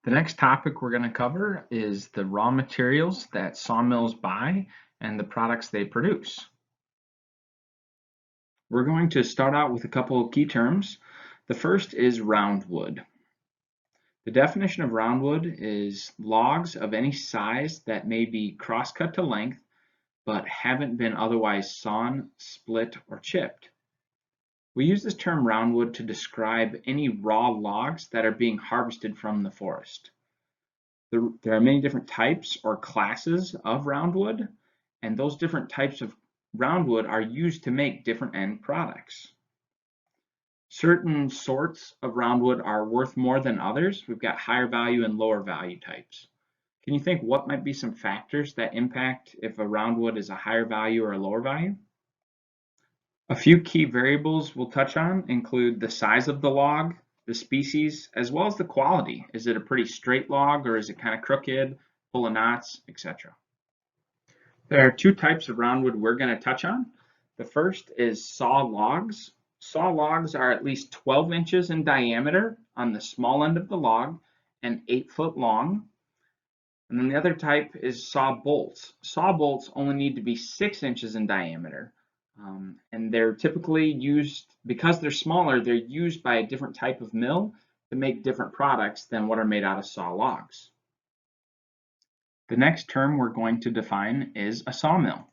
The next topic we're going to cover is the raw materials that sawmills buy and the products they produce. We're going to start out with a couple of key terms. The first is roundwood. The definition of roundwood is logs of any size that may be cross-cut to length but haven't been otherwise sawn, split, or chipped. We use this term roundwood to describe any raw logs that are being harvested from the forest. There are many different types or classes of roundwood, and those different types of roundwood are used to make different end products. Certain sorts of roundwood are worth more than others. We've got higher value and lower value types. Can you think what might be some factors that impact if a roundwood is a higher value or a lower value? A few key variables we'll touch on include the size of the log, the species, as well as the quality. Is it a pretty straight log or is it kind of crooked, full of knots, etc.? There are two types of roundwood we're going to touch on. The first is saw logs. Saw logs are at least 12 inches in diameter on the small end of the log and 8 foot long. And then the other type is saw bolts. Saw bolts only need to be 6 inches in diameter. And they're typically used, because they're smaller, they're used by a different type of mill to make different products than what are made out of saw logs. The next term we're going to define is a sawmill.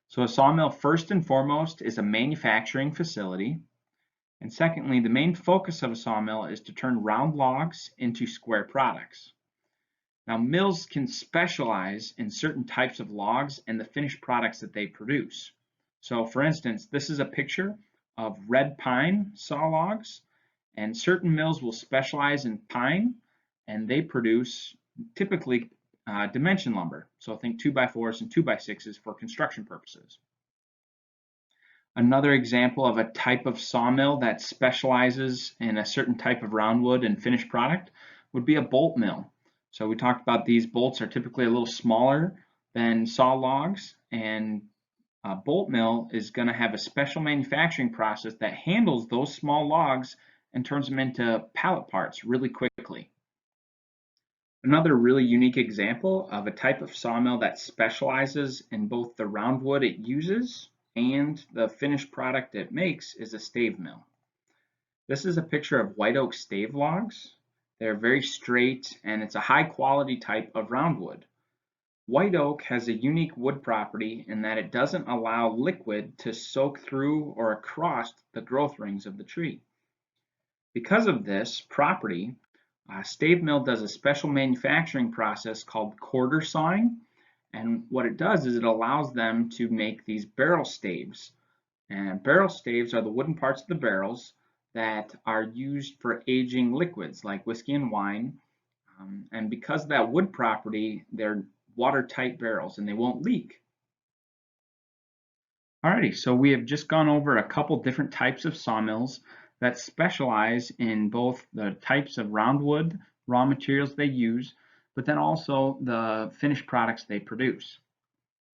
So a sawmill, first and foremost, is a manufacturing facility. And secondly, the main focus of a sawmill is to turn round logs into square products. Now, mills can specialize in certain types of logs and the finished products that they produce. So for instance, this is a picture of red pine saw logs, and certain mills will specialize in pine, and they produce typically dimension lumber. So think 2x4s and 2x6s for construction purposes. Another example of a type of sawmill that specializes in a certain type of roundwood and finished product would be a bolt mill. So we talked about these bolts are typically a little smaller than saw logs, and a bolt mill is going to have a special manufacturing process that handles those small logs and turns them into pallet parts really quickly. Another really unique example of a type of sawmill that specializes in both the roundwood it uses and the finished product it makes is a stave mill. This is a picture of white oak stave logs. They're very straight, and it's a high quality type of roundwood. White oak has a unique wood property in that it doesn't allow liquid to soak through or across the growth rings of the tree. Because of this property, stave mill does a special manufacturing process called quarter sawing, and what it does is it allows them to make these barrel staves. And barrel staves are the wooden parts of the barrels that are used for aging liquids like whiskey and wine. And because of that wood property, they're watertight barrels and they won't leak. Alrighty, so we have just gone over a couple different types of sawmills that specialize in both the types of roundwood raw materials they use, but then also the finished products they produce.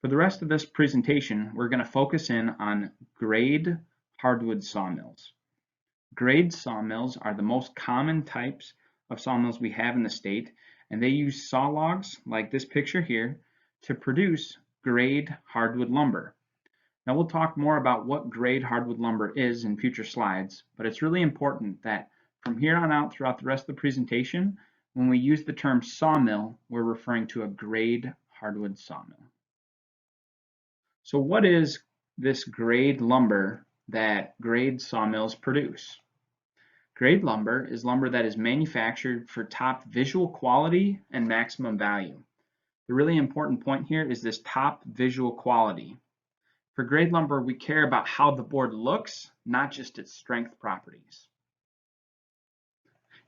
For the rest of this presentation, we're going to focus in on grade hardwood sawmills. Grade sawmills are the most common types of sawmills we have in the state, and they use saw logs like this picture here to produce grade hardwood lumber. Now we'll talk more about what grade hardwood lumber is in future slides, but it's really important that from here on out throughout the rest of the presentation, when we use the term sawmill, we're referring to a grade hardwood sawmill. So what is this grade lumber that grade sawmills produce? Grade lumber is lumber that is manufactured for top visual quality and maximum value. The really important point here is this top visual quality. For grade lumber, we care about how the board looks, not just its strength properties.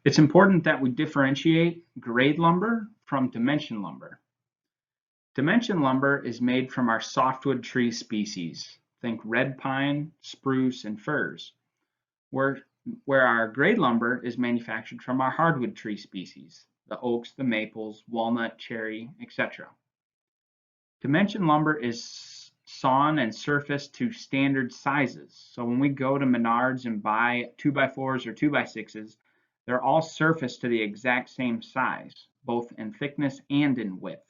It's important that we differentiate grade lumber from dimension lumber. Dimension lumber is made from our softwood tree species. Think red pine, spruce, and firs. Where our grade lumber is manufactured from our hardwood tree species, the oaks, the maples, walnut, cherry, etc. Dimension lumber is sawn and surfaced to standard sizes. So when we go to Menards and buy 2x4s or 2x6s, They're all surfaced to the exact same size, both in thickness and in width.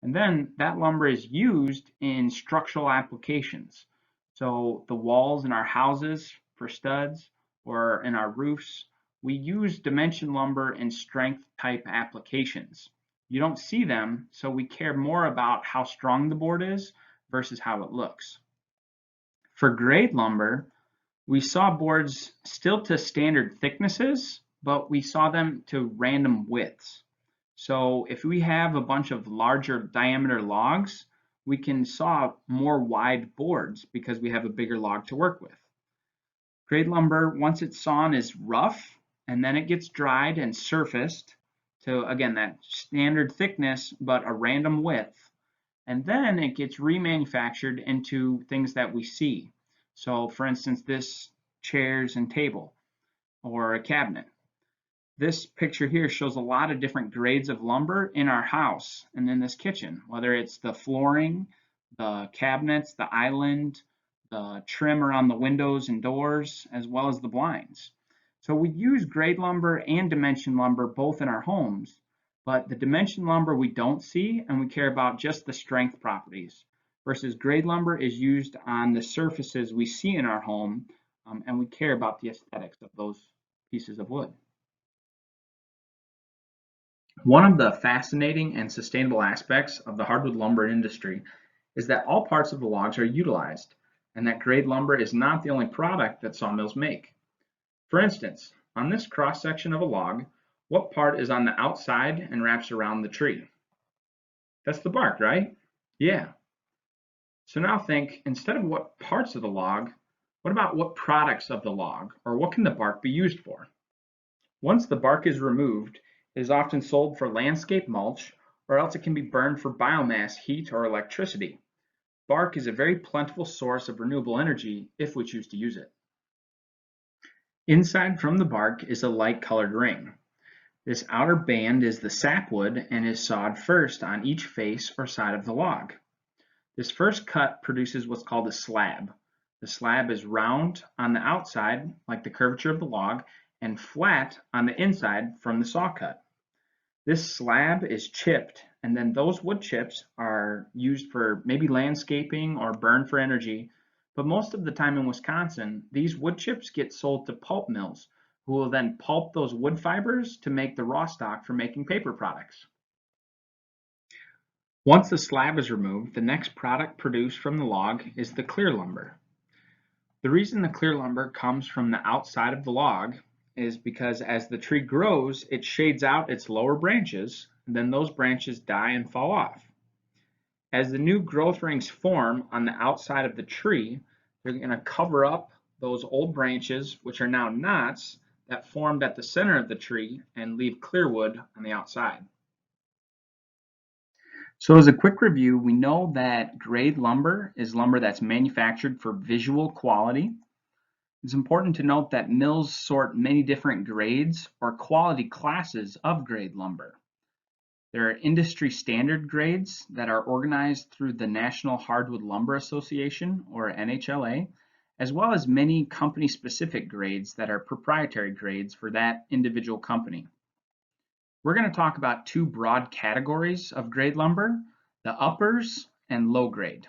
And then that lumber is used in structural applications. So the walls in our houses for studs or in our roofs, we use dimension lumber in strength type applications. You don't see them, so we care more about how strong the board is versus how it looks. For grade lumber, we saw boards still to standard thicknesses, but we saw them to random widths. So if we have a bunch of larger diameter logs, we can saw more wide boards because we have a bigger log to work with. Grade lumber, once it's sawn, is rough, and then it gets dried and surfaced to, again, that standard thickness, but a random width. And then it gets remanufactured into things that we see. So for instance, this chairs and table or a cabinet. This picture here shows a lot of different grades of lumber in our house and in this kitchen, whether it's the flooring, the cabinets, the island, the trim around the windows and doors, as well as the blinds. So we use grade lumber and dimension lumber both in our homes, but the dimension lumber we don't see and we care about just the strength properties, versus grade lumber is used on the surfaces we see in our home, and we care about the aesthetics of those pieces of wood. One of the fascinating and sustainable aspects of the hardwood lumber industry is that all parts of the logs are utilized, and that grade lumber is not the only product that sawmills make. For instance, on this cross section of a log, what part is on the outside and wraps around the tree? That's the bark, right? Yeah. So now think, instead of what parts of the log, what about what products of the log, or what can the bark be used for? Once the bark is removed, it is often sold for landscape mulch, or else it can be burned for biomass, heat, or electricity. Bark is a very plentiful source of renewable energy if we choose to use it. Inside from the bark is a light colored ring. This outer band is the sapwood and is sawed first on each face or side of the log. This first cut produces what's called a slab. The slab is round on the outside, like the curvature of the log, and flat on the inside from the saw cut. This slab is chipped, and then those wood chips are used for maybe landscaping or burned for energy. But most of the time in Wisconsin, these wood chips get sold to pulp mills, who will then pulp those wood fibers to make the raw stock for making paper products. Once the slab is removed, the next product produced from the log is the clear lumber. The reason the clear lumber comes from the outside of the log is because as the tree grows, it shades out its lower branches, and then those branches die and fall off. As the new growth rings form on the outside of the tree, they're going to cover up those old branches, which are now knots that formed at the center of the tree, and leave clear wood on the outside. So as a quick review, we know that grade lumber is lumber that's manufactured for visual quality. It's important to note that mills sort many different grades or quality classes of grade lumber. There are industry standard grades that are organized through the National Hardwood Lumber Association, or NHLA, as well as many company-specific grades that are proprietary grades for that individual company. We're going to talk about two broad categories of grade lumber, the uppers and low grade.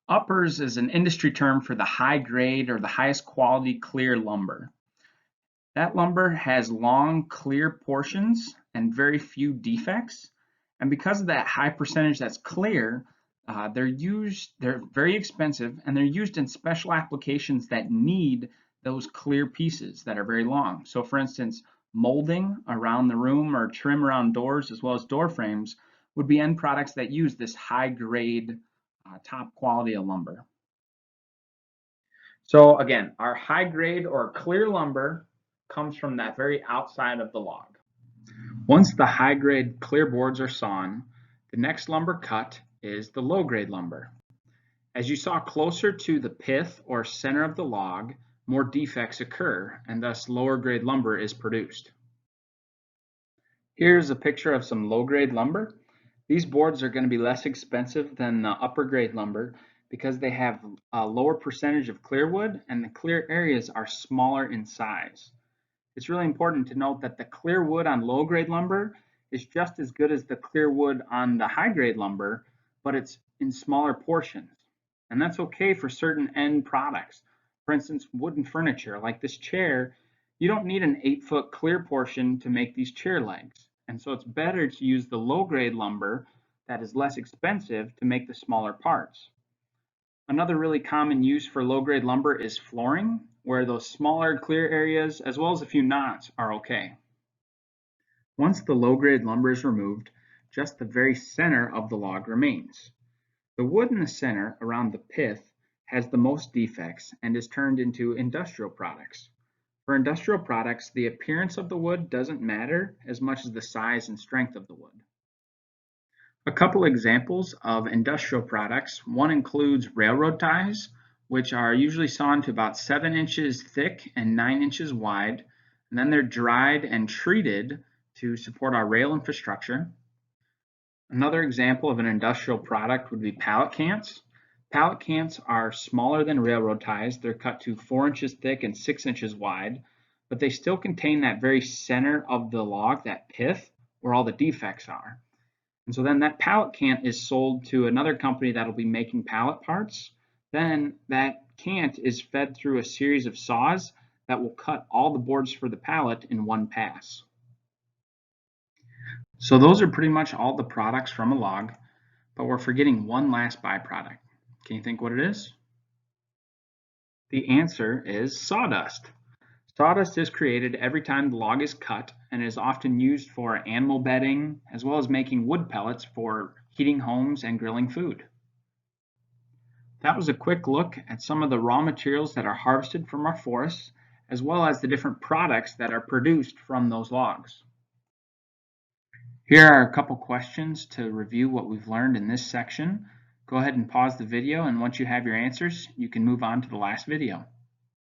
Uppers is an industry term for the high grade or the highest quality clear lumber. That lumber has long, clear portions and very few defects. And because of that high percentage that's clear, they're very expensive, and they're used in special applications that need those clear pieces that are very long. So for instance, molding around the room or trim around doors, as well as door frames, would be end products that use this high grade top quality of lumber. So again, our high grade or clear lumber comes from that very outside of the log. Once the high grade clear boards are sawn, the next lumber cut is the low grade lumber. As you saw closer to the pith or center of the log, more defects occur, and thus lower grade lumber is produced. Here's a picture of some low grade lumber. These boards are going to be less expensive than the upper grade lumber because they have a lower percentage of clear wood, and the clear areas are smaller in size. It's really important to note that the clear wood on low-grade lumber is just as good as the clear wood on the high-grade lumber, but it's in smaller portions. And that's okay for certain end products. For instance, wooden furniture, like this chair, you don't need an 8-foot clear portion to make these chair legs. And so it's better to use the low-grade lumber that is less expensive to make the smaller parts. Another really common use for low-grade lumber is flooring, where those smaller clear areas, as well as a few knots, are okay. Once the low-grade lumber is removed, just the very center of the log remains. The wood in the center, around the pith, has the most defects and is turned into industrial products. For industrial products, the appearance of the wood doesn't matter as much as the size and strength of the wood. A couple examples of industrial products. One includes railroad ties, which are usually sawn to about 7 inches thick and 9 inches wide, and then they're dried and treated to support our rail infrastructure. Another example of an industrial product would be pallet cants. Pallet cants are smaller than railroad ties. They're cut to 4 inches thick and 6 inches wide, but they still contain that very center of the log, that pith, where all the defects are. And so then that pallet cant is sold to another company that'll be making pallet parts. Then that cant is fed through a series of saws that will cut all the boards for the pallet in one pass. So those are pretty much all the products from a log, but we're forgetting one last byproduct. Can you think what it is? The answer is sawdust. Sawdust is created every time the log is cut and is often used for animal bedding as well as making wood pellets for heating homes and grilling food. That was a quick look at some of the raw materials that are harvested from our forests as well as the different products that are produced from those logs. Here are a couple questions to review what we've learned in this section. Go ahead and pause the video, and once you have your answers, you can move on to the last video.